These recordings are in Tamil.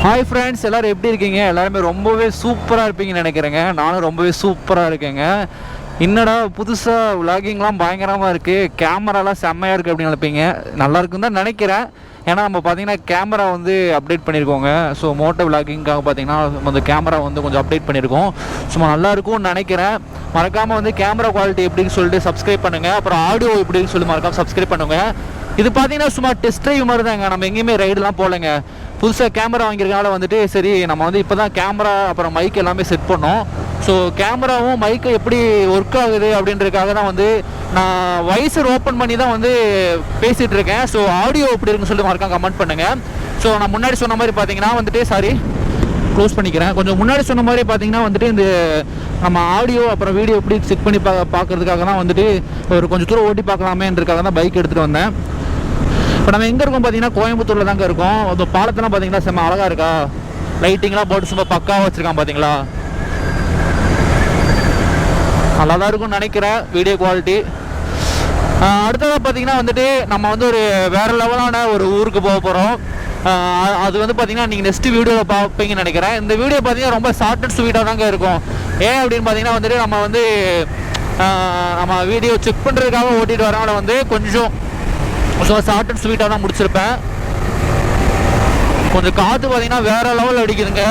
ஹாய் ஃப்ரெண்ட்ஸ், எல்லோரும் எப்படி இருக்கீங்க? எல்லாருமே ரொம்பவே சூப்பராக இருப்பீங்கன்னு நினைக்கிறேங்க. நானும் ரொம்பவே சூப்பராக இருக்கேங்க. என்னடா புதுசாக விலாகிங்லாம் பயங்கரமாக இருக்குது, கேமராலாம் செம்மையாக இருக்குது அப்படின்னு நினைப்பீங்க. நல்லா இருக்குன்னு தான் நினைக்கிறேன். ஏன்னா நம்ம பார்த்தீங்கன்னா கேமரா வந்து அப்டேட் பண்ணியிருக்கோங்க. ஸோ மோட்டோ விலாகிங்காக பார்த்தீங்கன்னா அந்த கேமரா வந்து கொஞ்சம் அப்டேட் பண்ணியிருக்கோம். சும்மா நல்லாயிருக்கும்னு நினைக்கிறேன். மறக்காமல் வந்து கேமரா குவாலிட்டி எப்படின்னு சொல்லிட்டு சப்ஸ்கிரைப் பண்ணுங்கள். அப்புறம் ஆடியோ எப்படின்னு சொல்லி மறக்காமல் சப்ஸ்கிரைப் பண்ணுங்கள். இது பார்த்தீங்கன்னா சும்மா டெஸ்ட் ட்ரைவ் மாதிரி தாங்க. நம்ம எங்கேயுமே ரைடெலாம் போகலைங்க. புதுசாக கேமரா வாங்கியிருக்கனால வந்துட்டு சரி நம்ம வந்து இப்போ தான் கேமரா அப்புறம் மைக் எல்லாமே செட் பண்ணோம். ஸோ கேமராவும் மைக்கு எப்படி ஒர்க் ஆகுது அப்படின்றதுக்காக தான் வந்து நான் வைசர் ஓப்பன் பண்ணி தான் வந்து பேசிகிட்டு இருக்கேன். ஸோ ஆடியோ எப்படி இருக்குன்னு சொல்லி மறக்காம கமெண்ட் பண்ணுங்கள். ஸோ நான் முன்னாடி சொன்ன மாதிரி பார்த்தீங்கன்னா வந்துட்டு க்ளோஸ் பண்ணிக்கிறேன். கொஞ்சம் முன்னாடி சொன்ன மாதிரி பார்த்தீங்கன்னா வந்துட்டு இந்த நம்ம ஆடியோ அப்புறம் வீடியோ எப்படி செக் பண்ணி பார்க்கறதுக்காக தான் வந்துட்டு ஒரு கொஞ்சம் தூரம் ஓட்டி பார்க்கலாமேன்றதுக்காக தான் பைக் எடுத்துகிட்டு வந்தேன். இப்போ நம்ம எங்கே இருக்கோம் பார்த்தீங்கன்னா கோயம்புத்தூரில் தாங்க இருக்கோம். அந்த பாலத்தெல்லாம் பார்த்தீங்கன்னா செம்ம அழகாக இருக்கா, லைட்டிங்லாம் போட்டு சும்மா பக்காவாக வச்சுருக்கான் பார்த்தீங்களா. நல்லா தான் இருக்கும்னு நினைக்கிறேன் வீடியோ குவாலிட்டி. அடுத்ததாக பார்த்தீங்கன்னா வந்துட்டு நம்ம வந்து ஒரு வேறு லெவலான ஒரு ஊருக்கு போக போகிறோம். அது வந்து பார்த்தீங்கன்னா நீங்கள் நெக்ஸ்ட் வீடியோவில் பார்ப்பீங்கன்னு நினைக்கிறேன். இந்த வீடியோ பார்த்தீங்கன்னா ரொம்ப ஷார்ட் அண்ட் ஸ்வீட்டாக தாங்க இருக்கும். ஏன் அப்படின்னு பார்த்தீங்கன்னா வந்துட்டு நம்ம வீடியோ செக் பண்ணுறதுக்காக ஓட்டிகிட்டு வரனால வந்து கொஞ்சம் ஷார்ட் அண்ட் ஸ்வீட்டாக தான் முடிச்சிருப்பேன். கொஞ்சம் காற்று பார்த்தீங்கன்னா வேறு லெவல் அடிக்குதுங்க.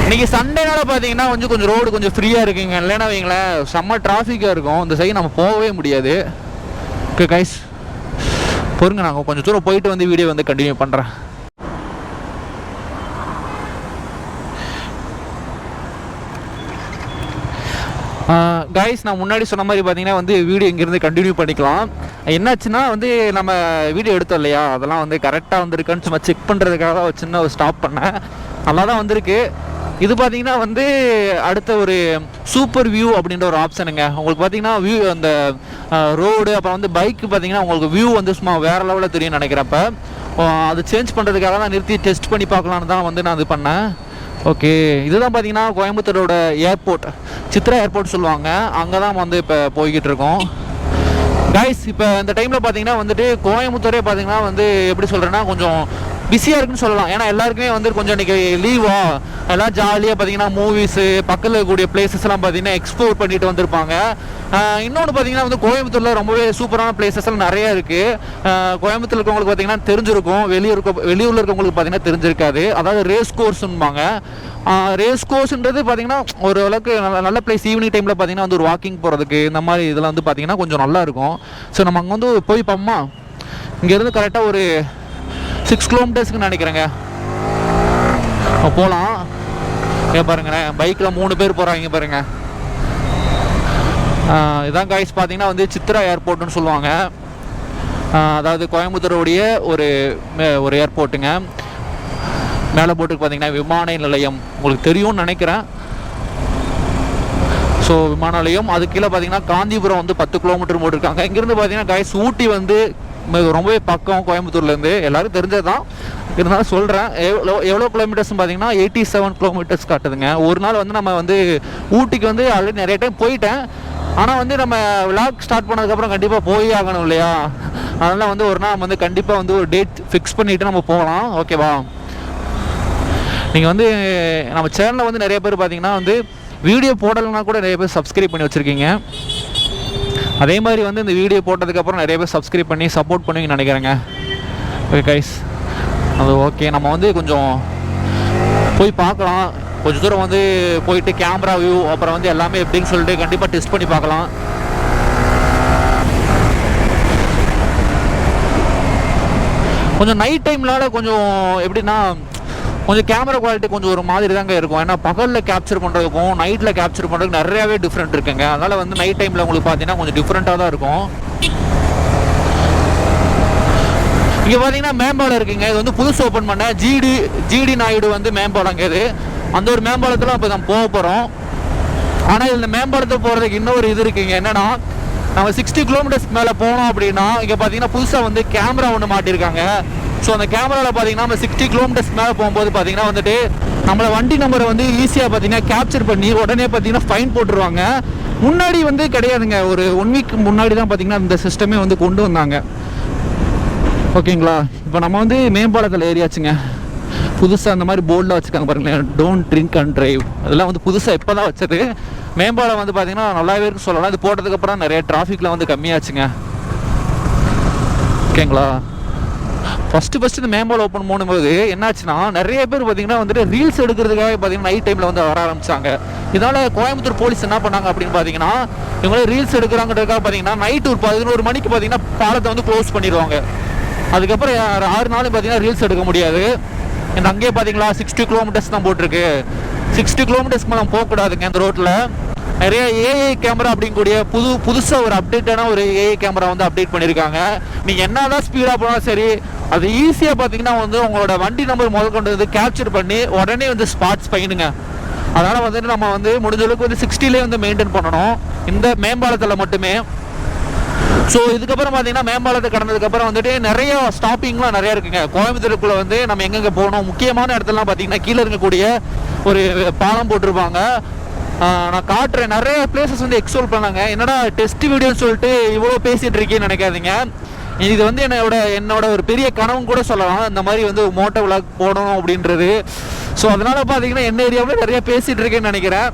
இன்றைக்கி சண்டேனால பார்த்தீங்கன்னா கொஞ்சம் ரோடு கொஞ்சம் ஃப்ரீயாக இருக்குங்க. இல்லைன்னா வைங்களேன் செம்ம டிராஃபிக்காக இருக்கும். இந்த சைடு நம்ம போகவே முடியாது. ஓகே கைஸ், பொறுங்க, நாங்கள் கொஞ்சம் தூரம் போயிட்டு வந்து வீடியோ வந்து கண்டினியூ பண்ணுறேன். கைஸ், நான் முன்னாடி சொன்ன மாதிரி பார்த்தீங்கன்னா வந்து வீடியோ இங்கேருந்து கண்டினியூ பண்ணிக்கலாம். என்னாச்சுன்னா வந்து நம்ம வீடியோ எடுத்தோம் இல்லையா, அதெல்லாம் வந்து கரெக்டாக வந்துருக்குன்னு சும்மா செக் பண்ணுறதுக்காக தான் ஒரு சின்ன ஒரு ஸ்டாப் பண்ணேன். நல்லா தான் வந்திருக்கு. இது பார்த்தீங்கன்னா வந்து அடுத்த ஒரு சூப்பர் வியூ அப்படின்ற ஒரு ஆப்ஷனுங்க. உங்களுக்கு பார்த்தீங்கன்னா வியூ அந்த ரோடு அப்புறம் வந்து பைக்கு பார்த்தீங்கன்னா உங்களுக்கு வியூ வந்து சும்மா வேறு லெவலில் தெரியும் நினைக்கிறப்ப. அது சேஞ்ச் பண்ணுறதுக்காக தான் நிறுத்தி டெஸ்ட் பண்ணி பார்க்கலான்னு தான் வந்து நான் இது பண்ணேன். ஓகே, இதுதான் பார்த்தீங்கன்னா கோயம்புத்தூரோட ஏர்போர்ட், சித்ரா ஏர்போர்ட் சொல்லுவாங்க. அங்கே தான் வந்து இப்போ போய்கிட்டு இருக்கோம். கைஸ், இப்போ இந்த டைமில் பார்த்தீங்கன்னா வந்துட்டு கோயம்புத்தூரே பார்த்தீங்கன்னா வந்து எப்படி சொல்கிறேன்னா கொஞ்சம் பிஸியாக இருக்குன்னு சொல்லலாம். ஏன்னா எல்லாருக்குமே வந்து கொஞ்சம் இன்றைக்கி லீவா, எல்லாம் ஜாலியாக பார்த்தீங்கன்னா மூவிஸு பக்கத்தில் இருக்கக்கூடிய பிளேசஸ்லாம் பார்த்தீங்கன்னா எக்ஸ்ப்ளோர் பண்ணிட்டு வந்திருப்பாங்க. இன்னொன்று பார்த்தீங்கன்னா வந்து கோயம்புத்தூரில் ரொம்பவே சூப்பரான பிளேசஸ்லாம் நிறையா இருக்குது. கோயம்புத்தூர் இருக்கவங்களுக்கு பார்த்தீங்கன்னா தெரிஞ்சிருக்கும், வெளியூரில் இருக்கவங்களுக்கு பார்த்தீங்கன்னா தெரிஞ்சிருக்காது. அதாவது ரேஸ் கோர்ஸ்ன்பாங்க. ரேஸ் கோர்ஸ்ன்றது பார்த்தீங்கன்னா ஒரு அளவுக்கு நல்ல பிளேஸ். ஈவினிங் டைமில் பார்த்தீங்கன்னா வந்து ஒரு வாக்கிங் போகிறதுக்கு இந்த மாதிரி இதெல்லாம் வந்து பார்த்தீங்கன்னா கொஞ்சம் நல்லாயிருக்கும். ஸோ நம்ம அங்கே வந்து போய் பார்ப்போமா. இங்கேருந்து கரெக்டாக ஒரு 6 கிலோமீட்டர்ஸ்க்கு நினைக்கிறேங்க போகலாம். ஏன் பாருங்களேன், பைக்கில் 3 பேர் போகிறாங்க பாருங்க. இதான் கைஸ் பார்த்தீங்கன்னா வந்து சித்ரா ஏர்போர்ட்னு சொல்லுவாங்க. அதாவது கோயம்புத்தூருடைய ஒரு ஏர்போர்ட்டுங்க. மேலே போட்டுக்கு பார்த்தீங்கன்னா விமான நிலையம் உங்களுக்கு தெரியும்னு நினைக்கிறேன். ஸோ விமான நிலையம் அது கீழே பார்த்தீங்கன்னா காந்திபுரம் வந்து 10 கிலோமீட்டர் போட்டிருக்காங்க. இங்கேருந்து பார்த்தீங்கன்னா கைஸ் ஊட்டி வந்து ரொம்பவே பக்கம் கோயம்புத்தூர்லேருந்து, எல்லோரும் தெரிஞ்சது தான், இருந்தாலும் சொல்கிறேன். எவ்வளோ கிலோமீட்டர்ஸ்னு பார்த்தீங்கன்னா 87 கிலோமீட்டர்ஸ் காட்டுதுங்க. ஒரு நாள் வந்து நம்ம வந்து ஊட்டிக்கு வந்து ஆல்ரெடி நிறைய டைம் போயிட்டேன். ஆனால் வந்து நம்ம விளாக் ஸ்டார்ட் பண்ணதுக்கப்புறம் கண்டிப்பாக போய் ஆகணும் இல்லையா. அதனால் வந்து ஒரு நாள் வந்து கண்டிப்பாக வந்து ஒரு டேட் ஃபிக்ஸ் பண்ணிவிட்டு நம்ம போகலாம். ஓகேவா? நீங்கள் வந்து நம்ம சேனலில் வந்து நிறைய பேர் பார்த்தீங்கன்னா வந்து வீடியோ போடலைன்னா கூட நிறைய பேர் சப்ஸ்கிரைப் பண்ணி வச்சுருக்கீங்க. அதே மாதிரி வந்து இந்த வீடியோ போட்டதுக்கப்புறம் நிறைய பேர் சப்ஸ்கிரைப் பண்ணி சப்போர்ட் பண்ணுவீங்கன்னு நினைக்கிறேங்க. ஓகே கைஸ், அது ஓகே. நம்ம வந்து கொஞ்சம் போய் பார்க்கலாம். கொஞ்சம் தூரம் வந்து போயிட்டு கேமரா வியூ அப்புறம் வந்து எல்லாமே எப்படின்னு சொல்லிட்டு கண்டிப்பாக டெஸ்ட் பண்ணி பார்க்கலாம். கொஞ்சம் நைட் டைம்னால கொஞ்சம் எப்படின்னா கொஞ்சம் கேமரா குவாலிட்டி கொஞ்சம் ஒரு மாதிரி தாங்க இருக்கும். ஏன்னா பகலில் கேப்சர் பண்ணுறதுக்கும் நைட்டில் கேப்சர் பண்ணுறதுக்கு நிறையாவே டிஃப்ரெண்ட் இருக்குங்க. அதனால் வந்து நைட் டைமில் உங்களுக்கு பார்த்தீங்கன்னா கொஞ்சம் டிஃப்ரெண்ட்டாக தான் இருக்கும். இங்கே பார்த்தீங்கன்னா மேம்பாலம் இருக்குங்க. இது வந்து புதுசு ஓப்பன் பண்ண ஜிடி நாயுடு வந்து மேம்பாலங்க. இது அந்த ஒரு மேம்பாலத்தில் இப்போ நம்ம போக போகிறோம். ஆனால் இந்த மேம்பாலத்தை போகிறதுக்கு இன்னொரு இது இருக்குங்க. என்னென்னா நம்ம 60 கிலோமீட்டர்ஸ்க்கு மேலே போனோம் அப்படின்னா இங்கே பார்த்தீங்கன்னா புதுசாக வந்து கேமரா ஒன்று மாட்டியிருக்காங்க. ஸோ அந்த கேமராவில் பார்த்தீங்கன்னா நம்ம 60 கிலோமீட்டர்ஸ் மேலே போகும்போது பார்த்தீங்கன்னா வந்துட்டு நம்மளை வண்டி நம்பரை வந்து ஈஸியாக பார்த்தீங்கன்னா கேப்சர் பண்ணி உடனே பார்த்தீங்கன்னா ஃபைன் போட்டுருவாங்க. முன்னாடி வந்து கிடையாதுங்க, ஒரு 1 வீக் முன்னாடி தான் பார்த்தீங்கன்னா இந்த சிஸ்டமே வந்து கொண்டு வந்தாங்க. ஓகேங்களா, இப்போ நம்ம வந்து மேம்பாலத்தில் ஏறியாச்சுங்க. புதுசாக அந்த மாதிரி போர்டில் வச்சுருக்காங்க பாருங்களேன், டோன்ட் ட்ரிங்க் அண்ட் டிரைவ். அதெல்லாம் வந்து புதுசாக இப்போ தான் வச்சது. மேம்பாலம் வந்து பார்த்தீங்கன்னா நல்லாவே இருக்கு சொல்லலாம். இது போட்டதுக்கப்புறம் நிறைய டிராஃபிக்லாம் வந்து கம்மியாச்சுங்க. ஓகேங்களா, ஃபஸ்ட்டு இந்த மேம்பாலம் ஓப்பன் பண்ணும்போது என்னாச்சுன்னா நிறைய பேர் பார்த்தீங்கன்னா வந்துட்டு ரீல்ஸ் எடுக்கிறதுக்காக பார்த்தீங்கன்னா நைட் டைமில் வந்து வர ஆரம்பிச்சாங்க. இதனால் கோயம்புத்தூர் போலீஸ் என்ன பண்ணாங்க அப்படின்னு பார்த்தீங்கன்னா, இவங்களே ரீல்ஸ் எடுக்கிறாங்கிறதுக்காக பார்த்தீங்கன்னா நைட் ஒரு 11 மணிக்கு பார்த்தீங்கன்னா பாலத்தை வந்து க்ளோஸ் பண்ணிடுவாங்க. அதுக்கப்புறம் 6 நாள் பார்த்தீங்கன்னா ரீல்ஸ் எடுக்க முடியாது. இந்த அங்கேயே பார்த்தீங்களா 60 கிலோமீட்டர்ஸ் தான் போட்டிருக்கு. 60 கிலோமீட்டர்ஸ்க்கு மேலே போகக்கூடாதுங்க இந்த ரோட்டில். நிறைய ஏஐ கேமரா அப்படிங்கக்கூடிய புதுசாக ஒரு அப்டேட்டான ஒரு ஏஐ கேமரா வந்து அப்டேட் பண்ணியிருக்காங்க. நீங்கள் என்ன தான் ஸ்பீடாக போனாலும் சரி, அது ஈஸியாக பார்த்தீங்கன்னா வந்து உங்களோட வண்டி நம்பர் முதல் கொண்டு வந்து கேப்சர் பண்ணி உடனே வந்து ஸ்பாட்ஸ் ஃபைனுங்க. அதனால் வந்துட்டு நம்ம வந்து முடிஞ்ச அளவுக்கு வந்து 60லே வந்து மெயின்டைன் பண்ணணும் இந்த மேம்பாலத்தில் மட்டுமே. ஸோ இதுக்கப்புறம் பார்த்தீங்கன்னா மேம்பாலத்தை கடந்ததுக்கப்புறம் வந்துட்டு நிறைய ஸ்டாப்பிங்லாம் நிறையா இருக்குங்க. கோயம்புத்தூருக்குள்ளே வந்து நம்ம எங்கெங்கே போகணும், முக்கியமான இடத்துலலாம் பார்த்தீங்கன்னா கீழே இருக்கக்கூடிய ஒரு பாலம் போட்டிருப்பாங்க. நான் காட்டுறேன், நிறைய பிளேசஸ் வந்து எக்ஸ்ப்ளோர் பண்ணாங்க. என்னடா டெஸ்ட் வீடியோன்னு சொல்லிட்டு இவ்வளோ பேசிகிட்டு இருக்கேன்னு நினைக்காதீங்க. இது வந்து என்னோட ஒரு பெரிய கனவும் கூட சொல்லலாம், இந்த மாதிரி வந்து மோட்டோ விளாக் போடணும் அப்படின்றது. ஸோ அதனால் பார்த்தீங்கன்னா என்ன ஏரியாவில் நிறைய பேசிகிட்டு இருக்கேன்னு நினைக்கிறேன்.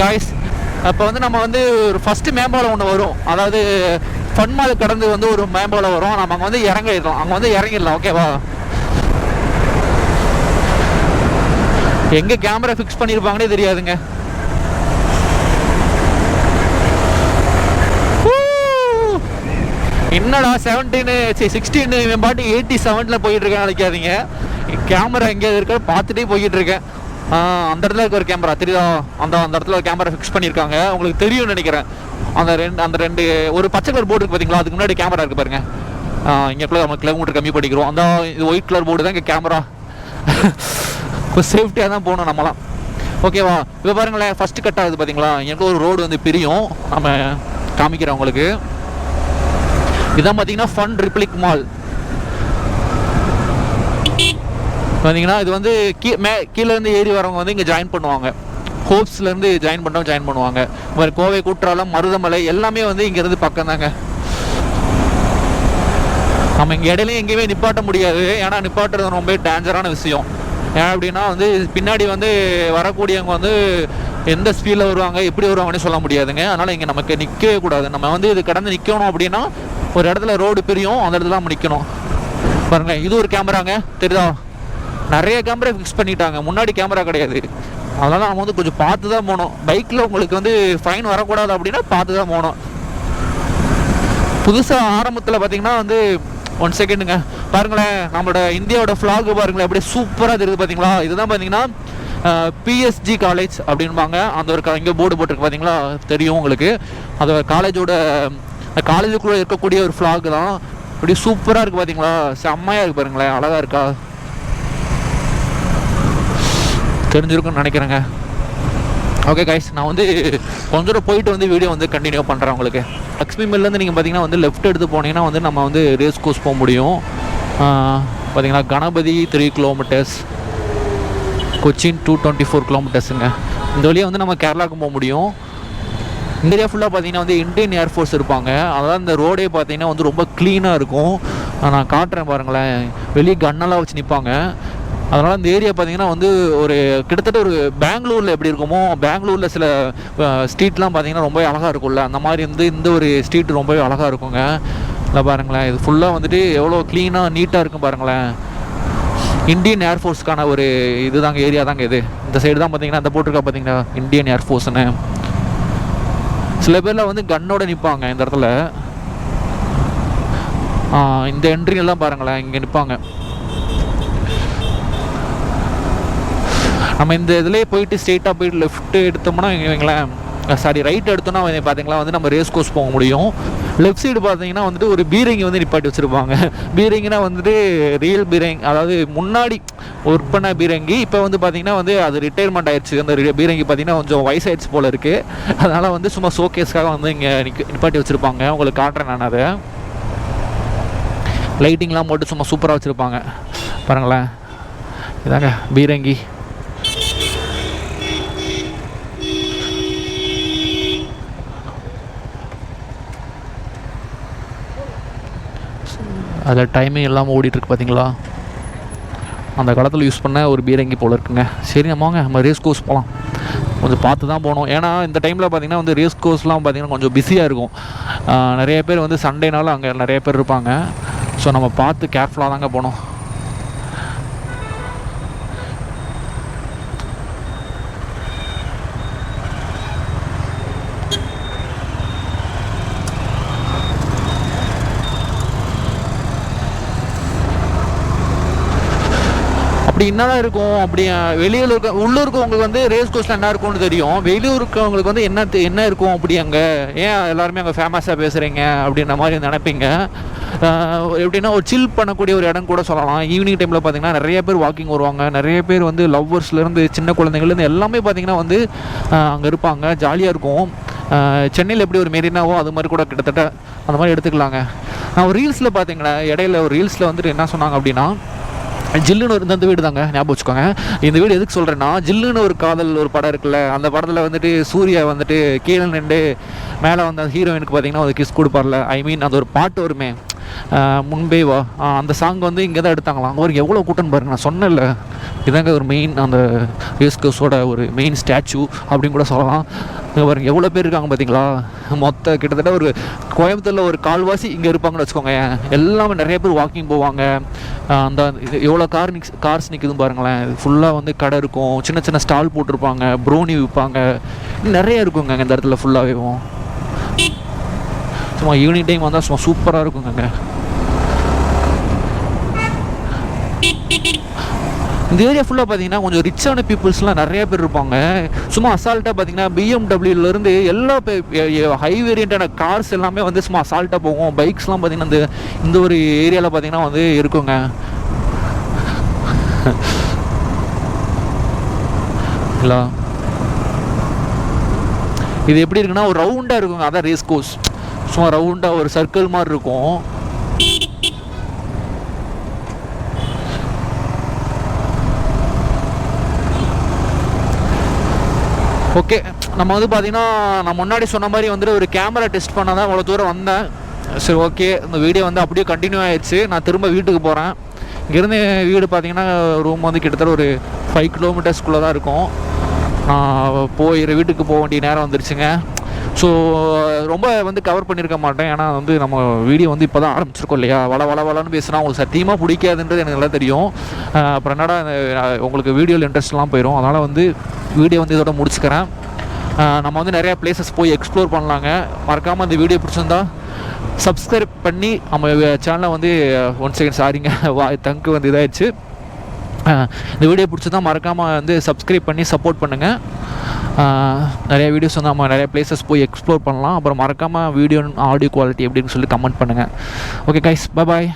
காய்ஸ், அப்போ வந்து நம்ம வந்து ஒரு ஃபஸ்ட்டு மேம்பாலம் ஒன்று வரும், அதாவது ஃபன் மால் கடந்து வந்து ஒரு மேம்பாலம் வரும். நம்ம அங்கே வந்து இறங்கிடலாம். ஓகேவா, எங்கே கேமரா ஃபிக்ஸ் பண்ணியிருப்பாங்கன்னே தெரியாதுங்க. என்னடா 16 இவன் பாட்டு 87 போயிட்டு இருக்கேன் நினைக்காதீங்க. கேமரா எங்கேயாவது இருக்க பார்த்துட்டே போய்கிட்டு இருக்கேன். அந்த இடத்துல இருக்க ஒரு கேமரா தெரியுதா, அந்த இடத்துல ஒரு கேமரா ஃபிக்ஸ் பண்ணியிருக்காங்க, உங்களுக்கு தெரியும்னு நினைக்கிறேன். அந்த ரெண்டு ஒரு பச்சை கலர் போர்டு இருக்குது பார்த்தீங்களா, அதுக்கு முன்னாடி கேமரா இருக்குது பாருங்க. இங்கேக்குள்ள நம்ம கிலோமீட்டர் கம்மி பண்ணிக்கிறோம். அந்த இது ஒயிட் கலர் போர்டு தான் இங்கே கேமரா. கொஞ்சம் சேஃப்டியாக தான் போகணும் நம்மளாம். ஓகேவா, இப்போ பாருங்களேன், ஃபஸ்ட்டு கட் ஆகுது பார்த்தீங்களா, எனக்கு ஒரு ரோடு வந்து பிரியும். நம்ம காமிக்கிறேன் உங்களுக்கு. இதான் பார்த்தீங்கன்னா ஃபன் ரிப்ளிக் மால். பார்த்தீங்கன்னா இது வந்து கீழேருந்து ஏறி வரவங்க வந்து இங்கே ஜாயின் பண்ணுவாங்க. ஹோப்ஸ்லேருந்து ஜாயின் பண்ணுவாங்க. இந்த மாதிரி கோவை, குற்றாலம், மருதமலை எல்லாமே வந்து இங்கேருந்து பக்கம் தாங்க. நம்ம இங்கே இடையிலையும் எங்கேயுமே நிப்பாட்ட முடியாது, ஏன்னா நிப்பாட்டுறது ரொம்ப டேஞ்சரான விஷயம். ஏன் அப்படின்னா வந்து பின்னாடி வந்து வரக்கூடியவங்க வந்து எந்த ஸ்பீடில் வருவாங்க, எப்படி வருவாங்கன்னு சொல்ல முடியாதுங்க. அதனால் இங்கே நமக்கு நிற்கவே கூடாது. நம்ம வந்து இது கடந்து நிற்கணும் அப்படின்னா ஒரு இடத்துல ரோடு பிரியும், அந்த இடத்துல நம்ம நிற்கணும். பாருங்களேன், இது ஒரு கேமராங்க தெரியுதா, நிறைய கேமரா ஃபிக்ஸ் பண்ணிட்டாங்க. முன்னாடி கேமரா கிடையாது. அதனால் நம்ம வந்து கொஞ்சம் பார்த்து தான் போகணும். பைக்கில் உங்களுக்கு வந்து ஃபைன் வரக்கூடாது அப்படின்னா பார்த்து தான் போகணும். புதுசாக ஆரம்பத்தில் பார்த்தீங்கன்னா வந்து 1 செகண்டுங்க பாருங்களேன், நம்மளோட இந்தியாவோட ஃப்ளாக் பாருங்களேன், அப்படியே சூப்பராக தெரியுது பார்த்தீங்களா. இதுதான் பார்த்தீங்கன்னா பிஎஸ்ஜி காலேஜ் அப்படின்பாங்க. அந்த ஒரு இங்கே போர்டு போட்டிருக்கு பார்த்தீங்களா, தெரியும் உங்களுக்கு. அது காலேஜுக்குள்ளே இருக்கக்கூடிய ஒரு ஃப்ளாக் தான். அப்படியே சூப்பராக இருக்குது பார்த்தீங்களா, செம்மையாக இருக்குது பாருங்களேன், அழகாக இருக்கா, தெரிஞ்சிருக்குன்னு நினைக்கிறேங்க. ஓகே கைஸ், நான் வந்து கொஞ்சம் தூரம் போயிட்டு வந்து வீடியோ வந்து கண்டினியூ பண்ணுறேன் உங்களுக்கு. லக்ஷ்மி மில்லேருந்து நீங்கள் பார்த்தீங்கன்னா வந்து லெஃப்ட் எடுத்து போனீங்கன்னா வந்து நம்ம வந்து ரேஸ் கோர்ஸ் போக முடியும். பார்த்தீங்கன்னா கணபதி 3 கிலோமீட்டர்ஸ், கொச்சின் 224 கிலோமீட்டர்ஸுங்க. இந்த வழியாக வந்து நம்ம கேரளாவுக்கு போக முடியும். இந்த ஏரியா ஃபுல்லாக பார்த்தீங்கன்னா வந்து இந்தியன் ஏர்ஃபோர்ஸ் இருப்பாங்க. அதாவது இந்த ரோடே பார்த்தீங்கன்னா வந்து ரொம்ப க்ளீனாக இருக்கும். நான் காட்டுறேன் பாருங்களேன், வெளியே கன்னெல்லாம் வச்சு நிற்பாங்க. அதனால் இந்த ஏரியா பார்த்தீங்கன்னா வந்து ஒரு கிட்டத்தட்ட ஒரு பெங்களூரில் எப்படி இருக்குமோ, பெங்களூரில் சில ஸ்ட்ரீட்லாம் பார்த்தீங்கன்னா ரொம்ப அழகாக இருக்கும்ல, அந்த மாதிரி வந்து இந்த ஒரு ஸ்ட்ரீட் ரொம்பவே அழகாக இருக்குங்க. இல்லை பாருங்களேன், இது ஃபுல்லாக வந்துட்டு எவ்வளோ க்ளீனாக நீட்டாக இருக்கும் பாருங்களேன். இந்தியன் ஏர்ஃபோர்ஸ்க்கான ஒரு இது தாங்க, ஏரியா தாங்க இது. இந்த சைடு தான் பார்த்தீங்கன்னா அந்த போட்டிருக்கா பார்த்தீங்கன்னா இந்தியன் ஏர்ஃபோர்ஸ்னு. சில பேரில் வந்து கன்னோட நிற்பாங்க இந்த இடத்துல. இந்த என்ட்ரிங்கெல்லாம் பாருங்களேன், இங்கே நிற்பாங்க. நம்ம இந்த இதுலேயே போயிட்டு ஸ்ட்ரெயிட்டாக போயிட்டு லெஃப்ட்டு எடுத்தோம்னா வைங்களேன், ரைட் எடுத்தோம்னா பார்த்தீங்களா வந்து நம்ம ரேஸ் கோர்ஸ் போக முடியும். லெஃப்ட் சைடு பார்த்தீங்கன்னா வந்துட்டு ஒரு பீரங்கி வந்து நிப்பாட்டி வச்சுருப்பாங்க. பீரங்கினா வந்துட்டு ரியல் பீரங்கி, அதாவது முன்னாடி ஒர்க் பண்ண பீரங்கி. இப்போ வந்து பார்த்தீங்கன்னா வந்து அது ரிட்டையர்மெண்ட் ஆயிடுச்சு. அந்த பீரங்கி பார்த்தீங்கன்னா கொஞ்சம் வயசாயிடுச்சு போல் இருக்குது. அதனால் வந்து சும்மா ஷோகேஸ்க்காக வந்து இங்கே நிப்பாட்டி வச்சுருப்பாங்க. உங்களுக்கு காட்டுறேன் நான். அதை லைட்டிங்லாம் போட்டு சும்மா சூப்பராக வச்சுருப்பாங்க பாருங்களேன். இதாங்க பீரங்கி. அதில் டைமிங் இல்லாமல் ஓடிட்டுருக்கு பார்த்தீங்களா? அந்த காலத்தில் யூஸ் பண்ண ஒரு பீரங்கி போல் இருக்குங்க. சரி நம்ம ரேஸ் கோர்ஸ் போகலாம். கொஞ்சம் பார்த்து தான் போகணும். ஏன்னா இந்த டைமில் பார்த்திங்கன்னா வந்து ரேஸ் கோர்ஸ்லாம் பார்த்திங்கன்னா கொஞ்சம் பிஸியாக இருக்கும். நிறைய பேர் வந்து சண்டேனாலும் அங்கே நிறைய பேர் இருப்பாங்க. ஸோ நம்ம பார்த்து கேர்ஃபுல்லாக தாங்க போகணும். அப்படி என்னதான் இருக்கும்? அப்படி வெளியூர் உள்ளூருக்கு உங்களுக்கு வந்து ரேஸ் கோர்ஸில் என்ன இருக்கும்னு தெரியும். வெளியூருக்கு உங்களுக்கு வந்து என்ன இருக்கும் அப்படி அங்கே? ஏன் எல்லாருமே அங்கே ஃபேமஸாக பேசுகிறீங்க அப்படின்ற மாதிரி நினைப்பீங்க. எப்படின்னா ஒரு சில் பண்ணக்கூடிய ஒரு இடம் கூட சொல்லலாம். ஈவினிங் டைமில் பார்த்திங்கன்னா நிறைய பேர் வாக்கிங் வருவாங்க. நிறைய பேர் வந்து லவ்வர்ஸ்லேருந்து சின்ன குழந்தைங்கள்லேருந்து எல்லாமே பார்த்திங்கன்னா வந்து அங்கே இருப்பாங்க. ஜாலியாக இருக்கும். சென்னையில் எப்படி ஒரு மெரினாவோ அது மாதிரி கூட கிட்டத்தட்ட அந்த மாதிரி எடுத்துக்கலாங்க. நான் ஒரு ரீல்ஸில் பார்த்தீங்கன்னா இடையில ஒரு ரீல்ஸில் வந்துட்டு என்ன சொன்னாங்க அப்படின்னா, ஜில்லுன்னு இந்த வீடு தாங்க ஞாபகம் வச்சுக்கோங்க. இந்த வீடு எதுக்கு சொல்கிறேன்னா, ஜில்லுன்னு ஒரு காதல் ஒரு படம் இருக்குல்ல, அந்த படத்தில் வந்துட்டு சூர்யா வந்துட்டு கீழே நின்று மேலே வந்து அந்த ஹீரோயினுக்கு பார்த்தீங்கன்னா ஒரு கிஸ் கொடுப்பார்ல. ஐ மீன் அந்த ஒரு பாட்டு வருமே, முன்பே வா, அந்த சாங் வந்து இங்கே தான் எடுத்தாங்களாம். அங்கே ஒரு எவ்வளோ கூட்டம் பாருங்க. நான் சொன்னேன்ல, இதாங்க ஒரு மெயின் அந்த ரேஸ்கோஸோட ஒரு மெயின் ஸ்டாச்சு அப்படின்னு கூட சொல்லலாம். இங்கே பாருங்க எவ்வளோ பேர் இருக்காங்க பார்த்தீங்களா. கிட்டத்தட்ட ஒரு கோயம்புத்தூரில் ஒரு கால்வாசி இங்கே இருப்பாங்கன்னு வச்சுக்கோங்க. எல்லாமே நிறைய பேர் வாக்கிங் போவாங்க. அந்த எவ்வளோ கார்ஸ் நிற்குதுன்னு பாருங்களேன். இது ஃபுல்லாக வந்து கடை இருக்கும், சின்ன சின்ன ஸ்டால் போட்டிருப்பாங்க, ப்ரோனி விற்பாங்க, நிறைய இருக்குங்க இந்த இடத்துல ஃபுல்லாகவே. சும்மா ஈவினிங் டைம் வந்தால் சும்மா சூப்பராக இருக்குங்க. இந்த ஏரியா ஃபுல்லாக பார்த்தீங்கன்னா கொஞ்சம் ரிச்சான பீப்புள்ஸ்லாம் நிறைய பேர் இருப்பாங்க. சும்மா அசால்ட்டாக பார்த்தீங்கன்னா பிஎம்டபிள்யூலேருந்து எல்லா ஹை வேரியண்ட்டான கார்ஸ் எல்லாமே வந்து சும்மா அசால்ட்டாக போகும். பைக்ஸ்லாம் பார்த்தீங்கன்னா இந்த ஒரு ஏரியாவில் பார்த்தீங்கன்னா வந்து இருக்குங்க. இல்லை இது எப்படி இருக்குன்னா ஒரு ரவுண்டாக இருக்குங்க. அதான் ரேஸ் கோர்ஸ். சும்மா ரவுண்டாக ஒரு சர்க்கிள் மாதிரி இருக்கும். ஓகே, நம்ம வந்து பார்த்தீங்கன்னா நான் முன்னாடி சொன்ன மாதிரி வந்துட்டு ஒரு கேமரா டெஸ்ட் பண்ண தான் அவ்வளோ தூரம் வந்தேன். சரி, ஓகே, இந்த வீடியோ வந்து அப்படியே கண்டினியூ ஆகிடுச்சு. நான் திரும்ப வீட்டுக்கு போகிறேன். இங்கேருந்து வீடு பார்த்தீங்கன்னா ரூம் வந்து கிட்டத்தட்ட ஒரு 5 கிலோமீட்டர்ஸ்குள்ளே தான் இருக்கும். வீட்டுக்கு போக வேண்டிய நேரம் வந்துருச்சுங்க. ஸோ ரொம்ப வந்து கவர் பண்ணியிருக்க மாட்டேன். ஏன்னா வந்து நம்ம வீடியோ வந்து இப்போ தான் ஆரம்பிச்சிருக்கோம் இல்லையா. வளன்னு பேசுனா உங்களுக்கு சத்தியமாக பிடிக்காதுன்றது எனக்கு நல்லா தெரியும். அப்புறம் என்னடா உங்களுக்கு வீடியோவில் இன்ட்ரெஸ்ட்லாம் போயிடும். அதனால் வந்து வீடியோ வந்து இதோட முடிச்சுக்கிறேன். நம்ம வந்து நிறையா பிளேசஸ் போய் எக்ஸ்ப்ளோர் பண்ணலாங்க. மறக்காமல் அந்த வீடியோ பிடிச்சிருந்தா சப்ஸ்கிரைப் பண்ணி நம்ம சேனலை வந்து 1 செகண்ட் சாரிங்க தங்கு வந்து இதாகிடுச்சு. இந்த வீடியோ பிடிச்சதா மறக்காமல் வந்து சப்ஸ்கிரைப் பண்ணி சப்போர்ட் பண்ணுங்கள். நிறைய வீடியோஸ் வந்து நம்ம நிறைய பிளேசஸ் போய் எக்ஸ்ப்ளோர் பண்ணலாம். அப்புறம் மறக்காமல் வீடியோ ஆடியோ குவாலிட்டி எப்படின்னு சொல்லி கமெண்ட் பண்ணுங்கள். Okay guys, bye bye.